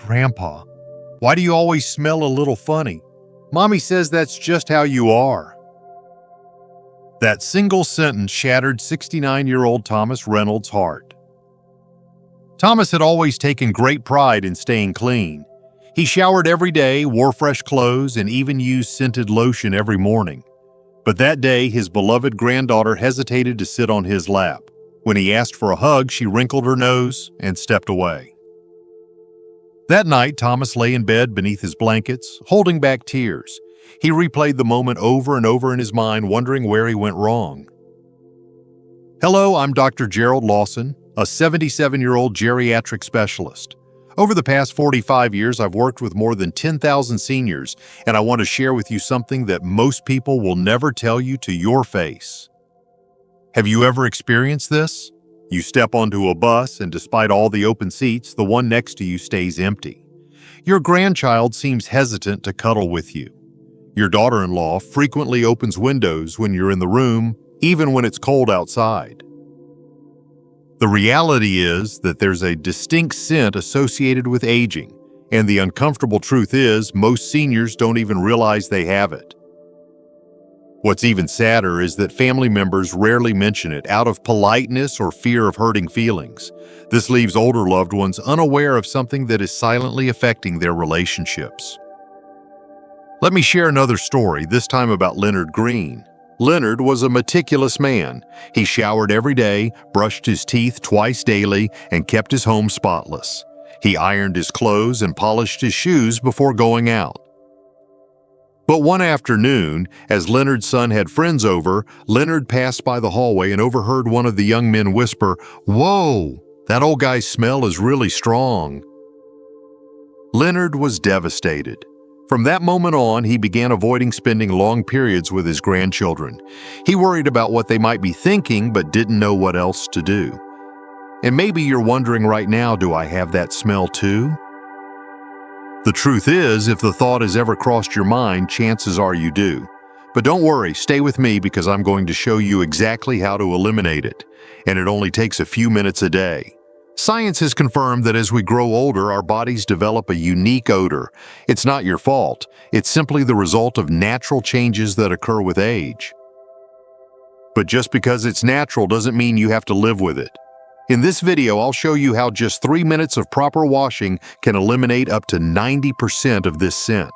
Grandpa, why do you always smell a little funny? Mommy says that's just how you are. That single sentence shattered 69-year-old Thomas Reynolds' heart. Thomas had always taken great pride in staying clean. He showered every day, wore fresh clothes, and even used scented lotion every morning. But that day, his beloved granddaughter hesitated to sit on his lap. When he asked for a hug, she wrinkled her nose and stepped away. That night, Thomas lay in bed beneath his blankets, holding back tears. He replayed the moment over and over in his mind, wondering where he went wrong. Hello, I'm Dr. Gerald Lawson, a 77-year-old geriatric specialist. Over the past 45 years, I've worked with more than 10,000 seniors, and I want to share with you something that most people will never tell you to your face. Have you ever experienced this? You step onto a bus, and despite all the open seats, the one next to you stays empty. Your grandchild seems hesitant to cuddle with you. Your daughter-in-law frequently opens windows when you're in the room, even when it's cold outside. The reality is that there's a distinct scent associated with aging, and the uncomfortable truth is most seniors don't even realize they have it. What's even sadder is that family members rarely mention it out of politeness or fear of hurting feelings. This leaves older loved ones unaware of something that is silently affecting their relationships. Let me share another story, this time about Leonard Green. Leonard was a meticulous man. He showered every day, brushed his teeth twice daily, and kept his home spotless. He ironed his clothes and polished his shoes before going out. But one afternoon, as Leonard's son had friends over, Leonard passed by the hallway and overheard one of the young men whisper, "Whoa, that old guy's smell is really strong." Leonard was devastated. From that moment on, he began avoiding spending long periods with his grandchildren. He worried about what they might be thinking, but didn't know what else to do. And maybe you're wondering right now, do I have that smell too? The truth is, if the thought has ever crossed your mind, chances are you do. But don't worry, stay with me because I'm going to show you exactly how to eliminate it. And it only takes a few minutes a day. Science has confirmed that as we grow older, our bodies develop a unique odor. It's not your fault. It's simply the result of natural changes that occur with age. But just because it's natural doesn't mean you have to live with it. In this video, I'll show you how just 3 minutes of proper washing can eliminate up to 90% of this scent.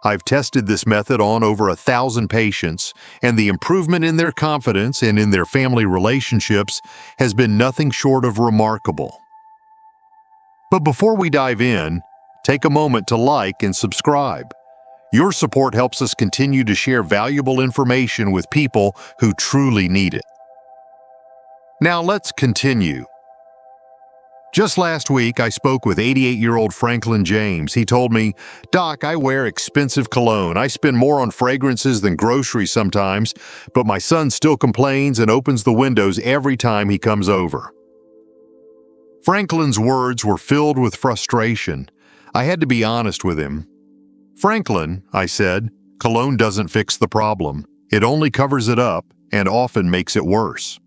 I've tested this method on over 1,000 patients, and the improvement in their confidence and in their family relationships has been nothing short of remarkable. But before we dive in, take a moment to like and subscribe. Your support helps us continue to share valuable information with people who truly need it. Now let's continue. Just last week, I spoke with 88-year-old Franklin James. He told me, "Doc, I wear expensive cologne. I spend more on fragrances than groceries sometimes, but my son still complains and opens the windows every time he comes over." Franklin's words were filled with frustration. I had to be honest with him. "Franklin," I said, "cologne doesn't fix the problem. It only covers it up and often makes it worse."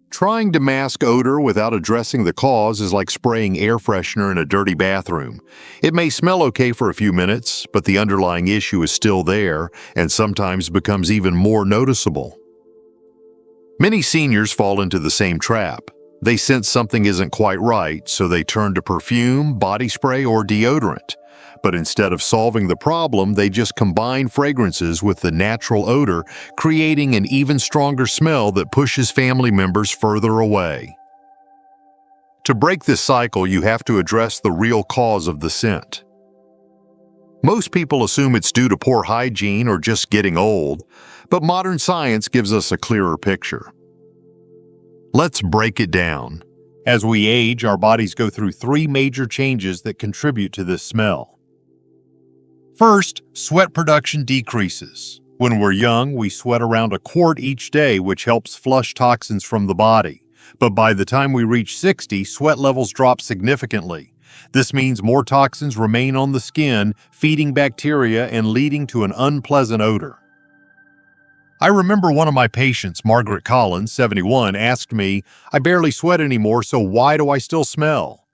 Trying to mask odor without addressing the cause is like spraying air freshener in a dirty bathroom. It may smell okay for a few minutes, but the underlying issue is still there and sometimes becomes even more noticeable. Many seniors fall into the same trap. They sense something isn't quite right, so they turn to perfume, body spray, or deodorant. But instead of solving the problem, they just combine fragrances with the natural odor, creating an even stronger smell that pushes family members further away. To break this cycle, you have to address the real cause of the scent. Most people assume it's due to poor hygiene or just getting old, but modern science gives us a clearer picture. Let's break it down. As we age, our bodies go through 3 major changes that contribute to this smell. First, sweat production decreases. When we're young, we sweat around a quart each day, which helps flush toxins from the body. But by the time we reach 60, sweat levels drop significantly. This means more toxins remain on the skin, feeding bacteria and leading to an unpleasant odor. I remember one of my patients, Margaret Collins, 71, asked me, "I barely sweat anymore, so why do I still smell?"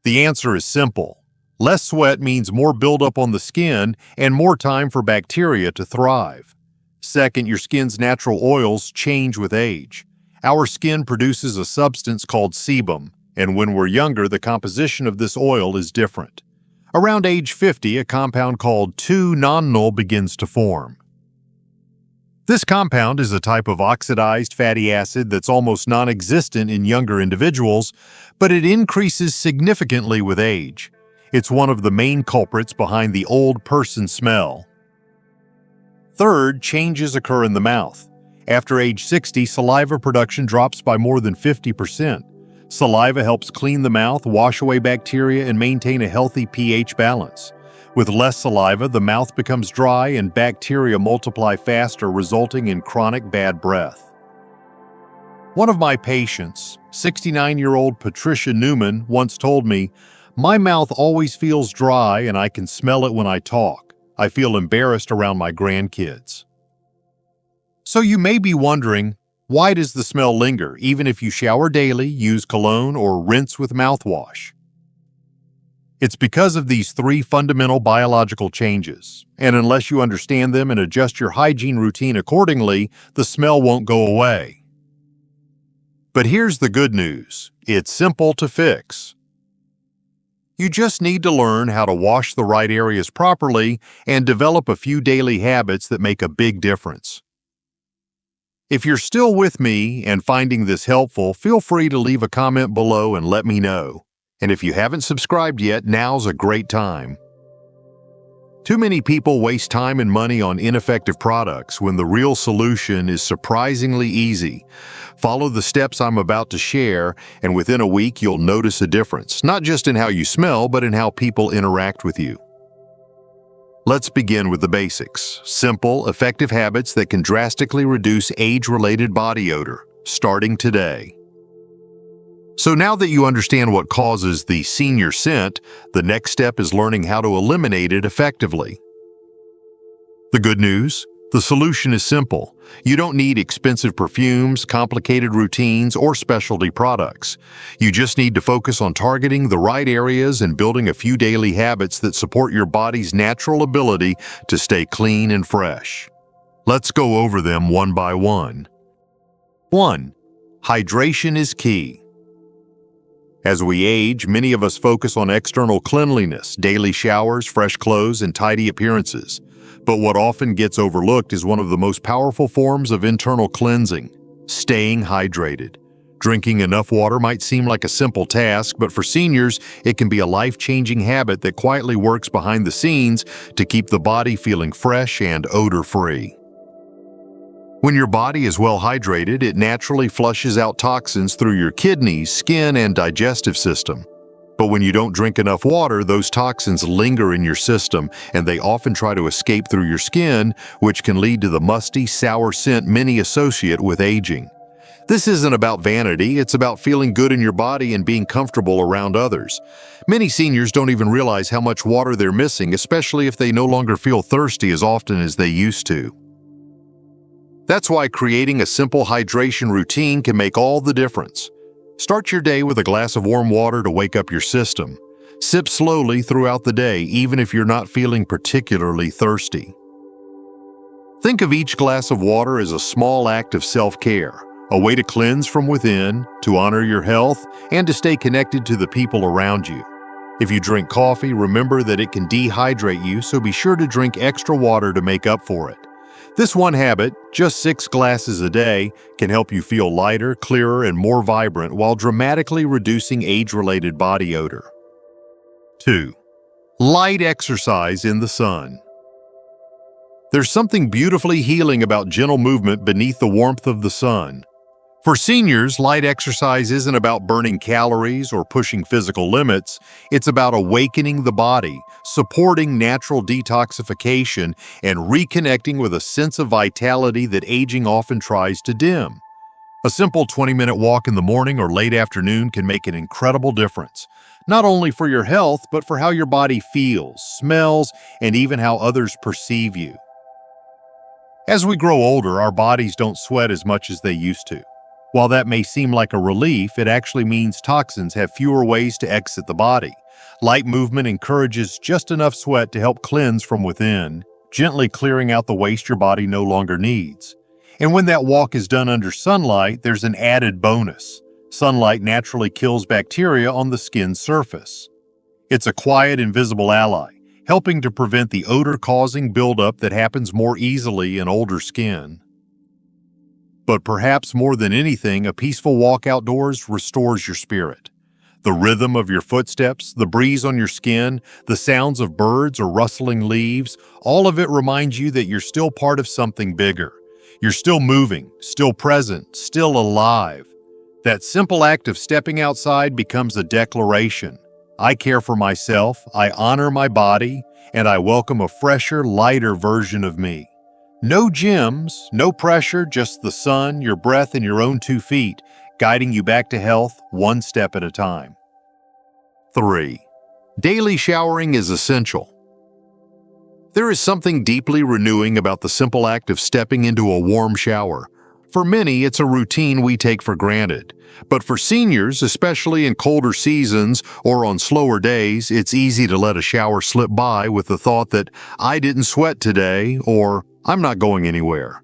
The answer is simple. Less sweat means more buildup on the skin and more time for bacteria to thrive. Second, your skin's natural oils change with age. Our skin produces a substance called sebum, and when we're younger, the composition of this oil is different. Around age 50, a compound called 2-nonenal begins to form. This compound is a type of oxidized fatty acid that's almost non-existent in younger individuals, but it increases significantly with age. It's one of the main culprits behind the old person smell. Third, changes occur in the mouth. After age 60, saliva production drops by more than 50%. Saliva helps clean the mouth, wash away bacteria, and maintain a healthy pH balance. With less saliva, the mouth becomes dry and bacteria multiply faster, resulting in chronic bad breath. One of my patients, 69-year-old Patricia Newman, once told me, "My mouth always feels dry and I can smell it when I talk. I feel embarrassed around my grandkids." So you may be wondering, why does the smell linger even if you shower daily, use cologne, or rinse with mouthwash? It's because of these three fundamental biological changes, and unless you understand them and adjust your hygiene routine accordingly, the smell won't go away. But here's the good news. It's simple to fix. You just need to learn how to wash the right areas properly and develop a few daily habits that make a big difference. If you're still with me and finding this helpful, feel free to leave a comment below and let me know. And if you haven't subscribed yet, now's a great time. Too many people waste time and money on ineffective products when the real solution is surprisingly easy. Follow the steps I'm about to share, and within a week you'll notice a difference, not just in how you smell, but in how people interact with you. Let's begin with the basics. Simple, effective habits that can drastically reduce age-related body odor, starting today. So now that you understand what causes the senior scent, the next step is learning how to eliminate it effectively. The good news? The solution is simple. You don't need expensive perfumes, complicated routines, or specialty products. You just need to focus on targeting the right areas and building a few daily habits that support your body's natural ability to stay clean and fresh. Let's go over them one by one. 1. Hydration is key. As we age, many of us focus on external cleanliness, daily showers, fresh clothes, and tidy appearances. But what often gets overlooked is one of the most powerful forms of internal cleansing: staying hydrated. Drinking enough water might seem like a simple task, but for seniors, it can be a life-changing habit that quietly works behind the scenes to keep the body feeling fresh and odor-free. When your body is well hydrated, it naturally flushes out toxins through your kidneys, skin, and digestive system. But when you don't drink enough water, those toxins linger in your system, and they often try to escape through your skin, which can lead to the musty, sour scent many associate with aging. This isn't about vanity, it's about feeling good in your body and being comfortable around others. Many seniors don't even realize how much water they're missing, especially if they no longer feel thirsty as often as they used to. That's why creating a simple hydration routine can make all the difference. Start your day with a glass of warm water to wake up your system. Sip slowly throughout the day, even if you're not feeling particularly thirsty. Think of each glass of water as a small act of self-care, a way to cleanse from within, to honor your health, and to stay connected to the people around you. If you drink coffee, remember that it can dehydrate you, so be sure to drink extra water to make up for it. This one habit, just 6 glasses a day, can help you feel lighter, clearer, and more vibrant while dramatically reducing age-related body odor. 2. Light exercise in the sun. There's something beautifully healing about gentle movement beneath the warmth of the sun. For seniors, light exercise isn't about burning calories or pushing physical limits. It's about awakening the body, supporting natural detoxification, and reconnecting with a sense of vitality that aging often tries to dim. A simple 20-minute walk in the morning or late afternoon can make an incredible difference, not only for your health, but for how your body feels, smells, and even how others perceive you. As we grow older, our bodies don't sweat as much as they used to. While that may seem like a relief, it actually means toxins have fewer ways to exit the body. Light movement encourages just enough sweat to help cleanse from within, gently clearing out the waste your body no longer needs. And when that walk is done under sunlight, there's an added bonus. Sunlight naturally kills bacteria on the skin's surface. It's a quiet, invisible ally, helping to prevent the odor-causing buildup that happens more easily in older skin. But perhaps more than anything, a peaceful walk outdoors restores your spirit. The rhythm of your footsteps, the breeze on your skin, the sounds of birds or rustling leaves, all of it reminds you that you're still part of something bigger. You're still moving, still present, still alive. That simple act of stepping outside becomes a declaration. I care for myself, I honor my body, and I welcome a fresher, lighter version of me. No gyms, no pressure, just the sun, your breath, and your own 2 feet, guiding you back to health one step at a time. 3. Daily showering is essential. There is something deeply renewing about the simple act of stepping into a warm shower. For many, it's a routine we take for granted. But for seniors, especially in colder seasons or on slower days, it's easy to let a shower slip by with the thought that I didn't sweat today or I'm not going anywhere.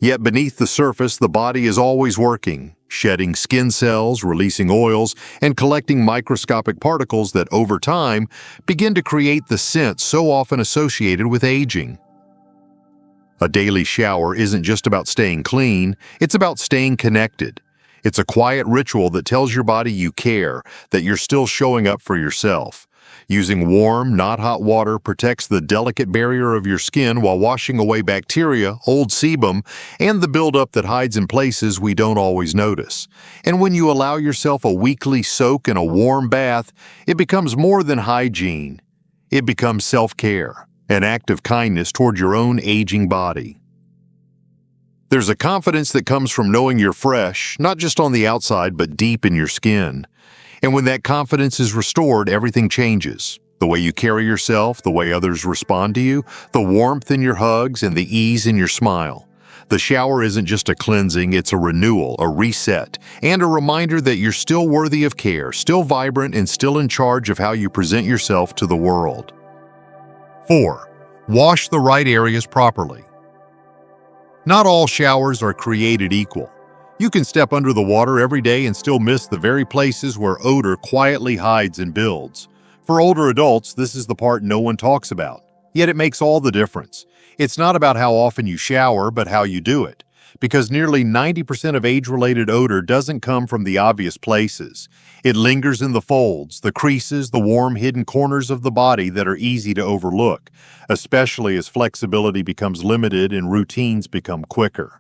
Yet beneath the surface, the body is always working, shedding skin cells, releasing oils, and collecting microscopic particles that, over time, begin to create the scent so often associated with aging. A daily shower isn't just about staying clean, it's about staying connected. It's a quiet ritual that tells your body you care, that you're still showing up for yourself. Using warm, not hot water protects the delicate barrier of your skin while washing away bacteria, old sebum, and the buildup that hides in places we don't always notice. And when you allow yourself a weekly soak in a warm bath, it becomes more than hygiene. It becomes self-care, an act of kindness toward your own aging body. There's a confidence that comes from knowing you're fresh, not just on the outside, but deep in your skin. And when that confidence is restored, everything changes. The way you carry yourself, the way others respond to you, the warmth in your hugs, and the ease in your smile. The shower isn't just a cleansing, it's a renewal, a reset, and a reminder that you're still worthy of care, still vibrant, and still in charge of how you present yourself to the world. 4. Wash the right areas properly. Not all showers are created equal. You can step under the water every day and still miss the very places where odor quietly hides and builds. For older adults, this is the part no one talks about. Yet it makes all the difference. It's not about how often you shower, but how you do it. Because nearly 90% of age-related odor doesn't come from the obvious places. It lingers in the folds, the creases, the warm, hidden corners of the body that are easy to overlook, especially as flexibility becomes limited and routines become quicker.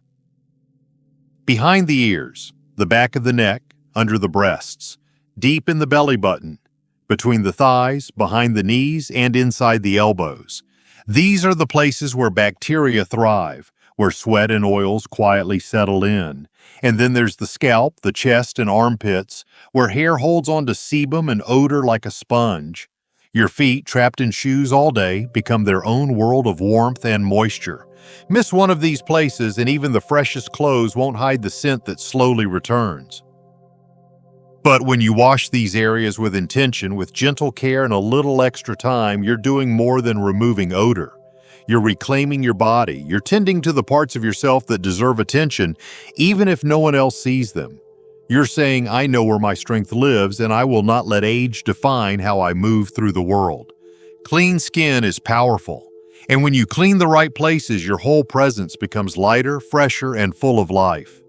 Behind the ears, the back of the neck, under the breasts, deep in the belly button, between the thighs, behind the knees, and inside the elbows. These are the places where bacteria thrive, where sweat and oils quietly settle in. And then there's the scalp, the chest, and armpits, where hair holds onto sebum and odor like a sponge. Your feet, trapped in shoes all day, become their own world of warmth and moisture. Miss one of these places and even the freshest clothes won't hide the scent that slowly returns. But when you wash these areas with intention, with gentle care and a little extra time, you're doing more than removing odor. You're reclaiming your body. You're tending to the parts of yourself that deserve attention, even if no one else sees them. You're saying, I know where my strength lives, and I will not let age define how I move through the world. Clean skin is powerful. And when you clean the right places, your whole presence becomes lighter, fresher, and full of life.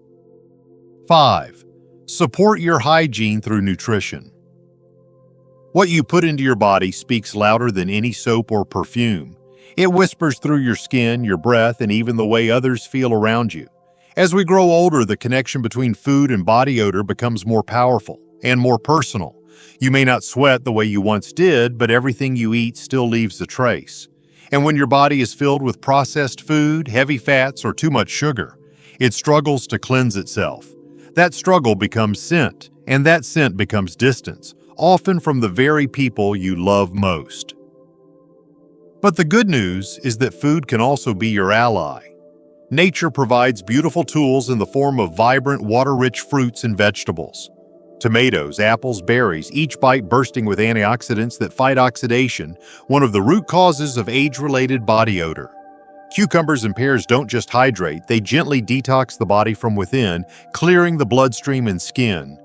5. Support your hygiene through nutrition. What you put into your body speaks louder than any soap or perfume. It whispers through your skin, your breath, and even the way others feel around you. As we grow older, the connection between food and body odor becomes more powerful and more personal. You may not sweat the way you once did, but everything you eat still leaves a trace. And when your body is filled with processed food, heavy fats, or too much sugar, it struggles to cleanse itself. That struggle becomes scent, and that scent becomes distance, often from the very people you love most. But the good news is that food can also be your ally. Nature provides beautiful tools in the form of vibrant, water-rich fruits and vegetables. Tomatoes, apples, berries, each bite bursting with antioxidants that fight oxidation, one of the root causes of age-related body odor. Cucumbers and pears don't just hydrate, they gently detox the body from within, clearing the bloodstream and skin.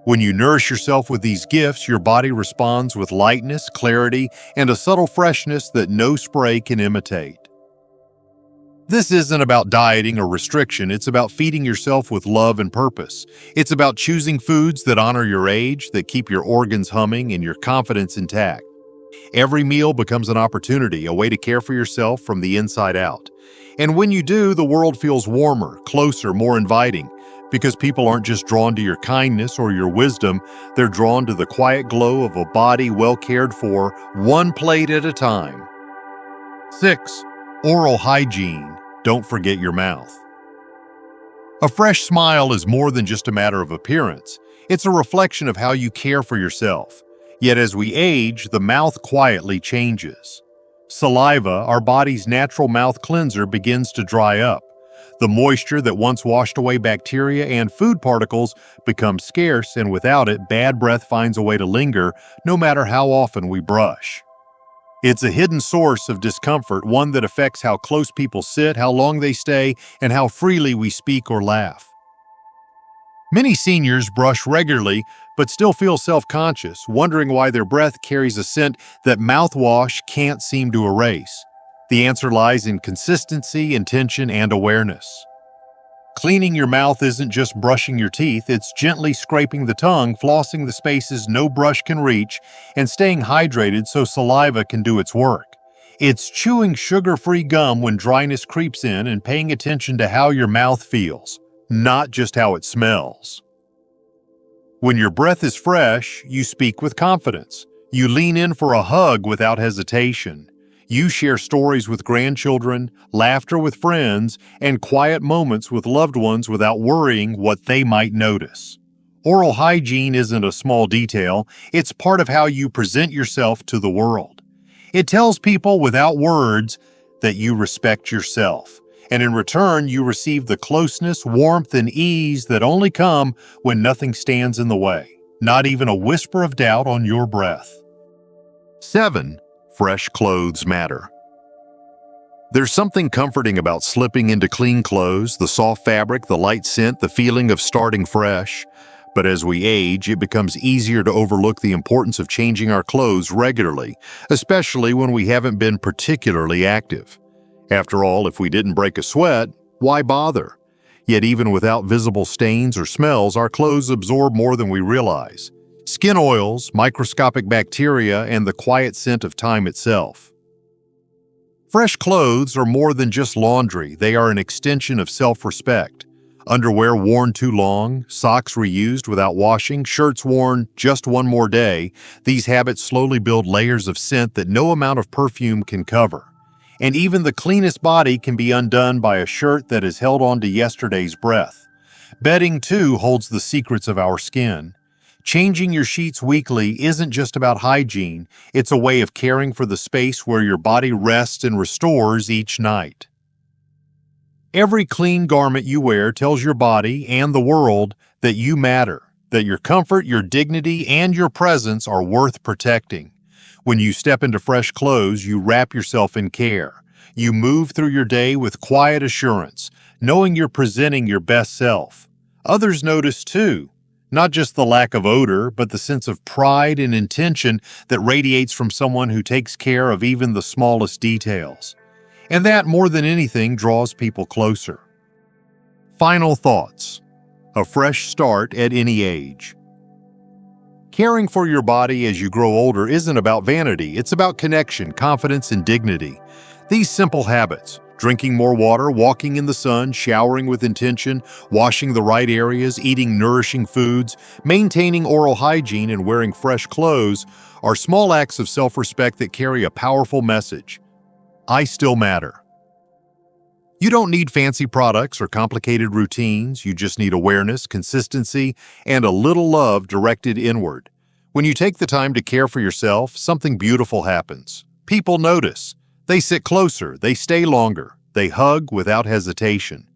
When you nourish yourself with these gifts, your body responds with lightness, clarity, and a subtle freshness that no spray can imitate. This isn't about dieting or restriction, it's about feeding yourself with love and purpose. It's about choosing foods that honor your age, that keep your organs humming and your confidence intact. Every meal becomes an opportunity, a way to care for yourself from the inside out. And when you do, the world feels warmer, closer, more inviting, because people aren't just drawn to your kindness or your wisdom, they're drawn to the quiet glow of a body well cared for, one plate at a time. 6. Oral hygiene. Don't forget your mouth. A fresh smile is more than just a matter of appearance. It's a reflection of how you care for yourself. Yet as we age, the mouth quietly changes. Saliva, our body's natural mouth cleanser, begins to dry up. The moisture that once washed away bacteria and food particles becomes scarce, and without it, bad breath finds a way to linger, no matter how often we brush. It's a hidden source of discomfort, one that affects how close people sit, how long they stay, and how freely we speak or laugh. Many seniors brush regularly, but still feel self-conscious, wondering why their breath carries a scent that mouthwash can't seem to erase. The answer lies in consistency, intention, and awareness. Cleaning your mouth isn't just brushing your teeth, it's gently scraping the tongue, flossing the spaces no brush can reach, and staying hydrated so saliva can do its work. It's chewing sugar-free gum when dryness creeps in and paying attention to how your mouth feels, not just how it smells. When your breath is fresh, you speak with confidence. You lean in for a hug without hesitation. You share stories with grandchildren, laughter with friends, and quiet moments with loved ones without worrying what they might notice. Oral hygiene isn't a small detail, it's part of how you present yourself to the world. It tells people without words that you respect yourself, and in return you receive the closeness, warmth, and ease that only come when nothing stands in the way, not even a whisper of doubt on your breath. 7. Fresh clothes matter. There's something comforting about slipping into clean clothes, the soft fabric, the light scent, the feeling of starting fresh. But as we age, it becomes easier to overlook the importance of changing our clothes regularly, especially when we haven't been particularly active. After all, if we didn't break a sweat, why bother? Yet even without visible stains or smells, our clothes absorb more than we realize. Skin oils, microscopic bacteria, and the quiet scent of time itself. Fresh clothes are more than just laundry, they are an extension of self-respect. Underwear worn too long, socks reused without washing, shirts worn just one more day, these habits slowly build layers of scent that no amount of perfume can cover. And even the cleanest body can be undone by a shirt that has held on to yesterday's breath. Bedding, too, holds the secrets of our skin. Changing your sheets weekly isn't just about hygiene, it's a way of caring for the space where your body rests and restores each night. Every clean garment you wear tells your body and the world that you matter, that your comfort, your dignity, and your presence are worth protecting. When you step into fresh clothes, you wrap yourself in care. You move through your day with quiet assurance, knowing you're presenting your best self. Others notice too. Not just the lack of odor, but the sense of pride and intention that radiates from someone who takes care of even the smallest details. And that, more than anything, draws people closer. Final thoughts. A fresh start at any age. Caring for your body as you grow older isn't about vanity, it's about connection, confidence, and dignity. These simple habits, drinking more water, walking in the sun, showering with intention, washing the right areas, eating nourishing foods, maintaining oral hygiene, and wearing fresh clothes are small acts of self-respect that carry a powerful message. I still matter. You don't need fancy products or complicated routines, you just need awareness, consistency, and a little love directed inward. When you take the time to care for yourself, something beautiful happens. People notice. They sit closer, they stay longer, they hug without hesitation.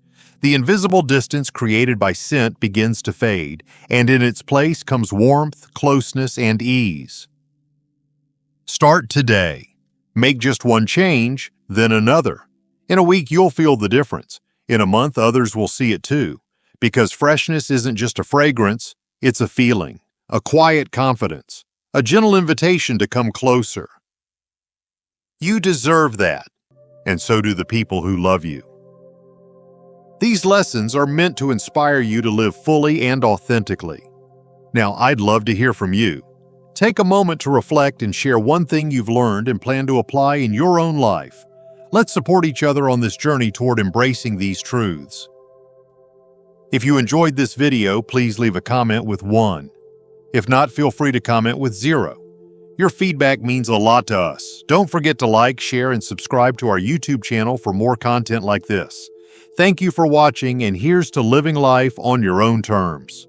The invisible distance created by scent begins to fade, and in its place comes warmth, closeness, and ease. Start today. Make just one change, then another. In a week, you'll feel the difference. In a month, others will see it too. Because freshness isn't just a fragrance, it's a feeling, a quiet confidence, a gentle invitation to come closer. You deserve that, and so do the people who love you. These lessons are meant to inspire you to live fully and authentically. Now, I'd love to hear from you. Take a moment to reflect and share one thing you've learned and plan to apply in your own life. Let's support each other on this journey toward embracing these truths. If you enjoyed this video, please leave a comment with 1. If not, feel free to comment with 0. Your feedback means a lot to us. Don't forget to like, share, and subscribe to our YouTube channel for more content like this. Thank you for watching, and here's to living life on your own terms.